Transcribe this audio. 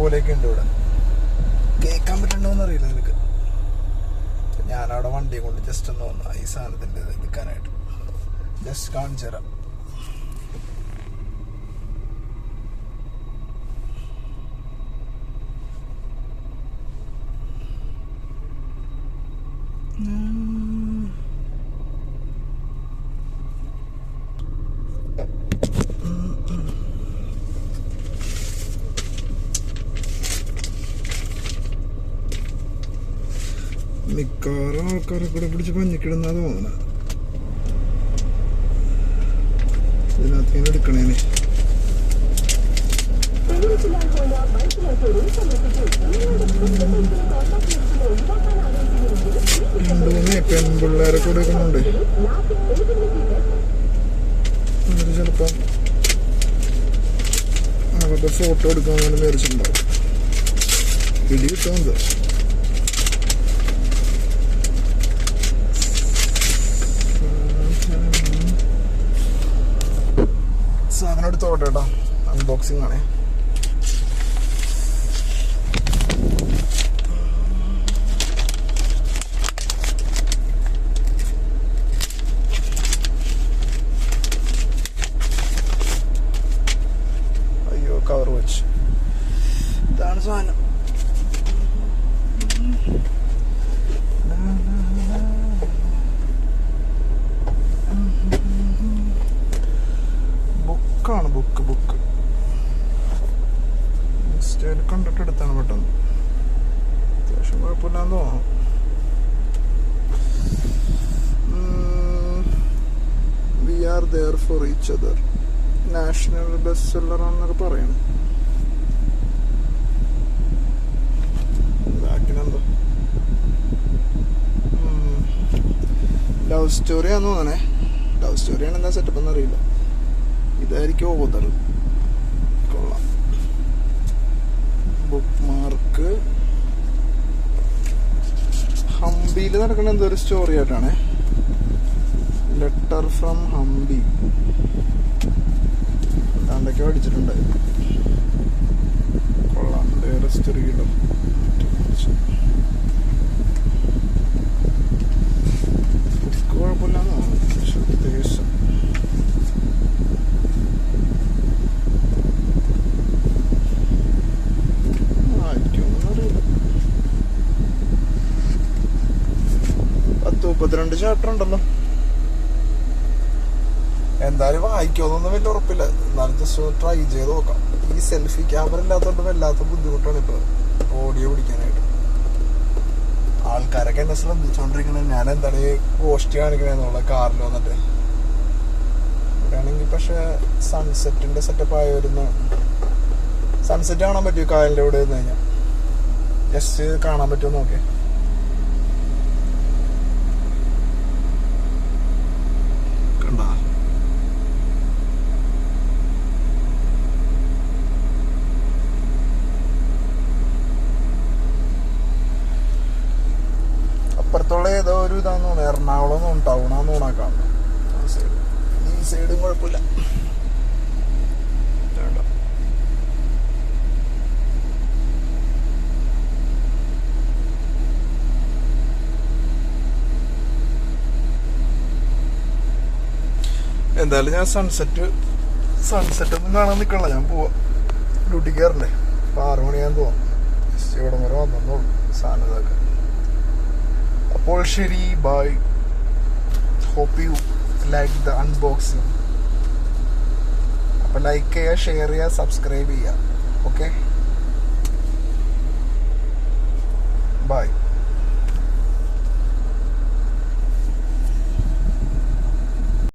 പോലെയൊക്കെ ഉണ്ട് ഇവിടെ. കേൾക്കാൻ പറ്റണ്ടോന്ന് അറിയില്ല നിനക്ക്. ഞാനവിടെ വണ്ടിയെ കൊണ്ട് ജസ്റ്റ് ഒന്ന് വന്നു ഈ സാധനത്തിൻ്റെ എടുക്കാനായിട്ട്. ജസ്റ്റ് കാണിച്ചു തരാം. മിക്കവാറും ആൾക്കാരെ കൂടെ പിടിച്ച് പഞ്ഞിക്കിടുന്നാ തോന്നണ. ഇതിനകത്ത് ഇങ്ങനെ എടുക്കണേനെ. 2 പെൺപിള്ളേരെ കൂടെ എടുക്കുന്നുണ്ട്. എന്നിട്ട് ചിലപ്പം അവരുടെ ഫോട്ടോ എടുക്കാൻ വേണ്ടി മേടിച്ചിട്ടുണ്ടാവും. പിടി കിട്ടുമെന്തോ. സാധനം എടുത്തോട്ടെ കേട്ടോ. അൺബോക്സിങ് ആണേ. അയ്യോ, കവർ വെച്ച്. ഇതാണ് സാധനം. ബുക്കാണ്. ബുക്ക് ഇൻസ്റ്റയിൽ കണ്ടിട്ട് എടുത്താണ് പെട്ടെന്ന്. അത്യാവശ്യം കുഴപ്പമില്ലാന്ന് തോന്നുന്നു. We are there for each other. National best seller ആണെന്നൊക്കെ പറയണം. ബാക്കിനെന്തോ ലവ് സ്റ്റോറിയാന്ന് തോന്നണേ. ലവ് സ്റ്റോറിയാണ് എന്താ സെറ്റപ്പ് എന്നറിയില്ല. ഇതായിരിക്കും ഓതർ. കൊള്ളാം. Book mark. ഹംപിയിൽ നടക്കുന്ന എന്തോ ഒരു സ്റ്റോറി ആയിട്ടാണ്. Letter from Hampi. എന്താണ്ടൊക്കെ പഠിച്ചിട്ടുണ്ട്. കൊള്ളാം. വേറെ സ്റ്റോറി കിട്ടും. ബുക്ക് കുഴപ്പമില്ലാന്നോ. ഉദ്ദേശം ആയിരിക്കും. 32 ചാപ്റ്റർ ഉണ്ടല്ലോ. എന്തായാലും വായിക്കുമെന്നൊന്നും വലിയ ഉറപ്പില്ല. എന്നാലും ജസ്റ്റ് ട്രൈ ചെയ്ത് നോക്കാം. ഈ സെൽഫി ക്യാമറ ഇല്ലാത്തതുകൊണ്ട് വല്ലാത്ത ബുദ്ധിമുട്ടാണ് ഇപ്പോൾ ഓഡിയോ പിടിക്കാനായിട്ട്. ആൾക്കാരൊക്കെ എന്നെ ശ്രദ്ധിച്ചോണ്ടിരിക്കണേ ഞാൻ എന്താണ് പോസ്റ്റ് കാണിക്കണേന്നുള്ള കാറിൽ വന്നിട്ട്. ഇവിടെയാണെങ്കിൽ പക്ഷെ സൺസെറ്റിന്റെ സെറ്റപ്പ് ആയി വരുന്ന സൺസെറ്റ് കാണാൻ പറ്റുമോ? കായലിൻ്റെ ഇവിടെ നിന്ന് കഴിഞ്ഞാൽ ജസ്റ്റ് കാണാൻ പറ്റുമോ നോക്കേ. കണ്ടാ അപ്പുറത്തുള്ള ഏതോ ഒരു ഇതാന്ന് തോന്നുന്നു. എറണാകുളം ടൗണാന്ന് തോന്നാക്കാം. ഈ സൈഡും കുഴപ്പമില്ല. എന്തായാലും ഞാൻ സൺസെറ്റ് ഒന്നും കാണാൻ നിൽക്കണില്ല. ഞാൻ പോവാ. ഡ്യൂട്ടി കയറണ്ടേ. ഇപ്പം 6 മണിയാന്ന് തോന്നുന്നു. ജസ്റ്റ് ഇവിടെ വരെ വന്നോളൂ സാധനം ഇതൊക്കെ. അപ്പോൾ ശരി, bye. Hope you like the unboxing. അപ്പോൾ ലൈക്ക് ചെയ്യുക, ഷെയർ ചെയ്യുക, സബ്സ്ക്രൈബ് ചെയ്യുക. ഓക്കെ.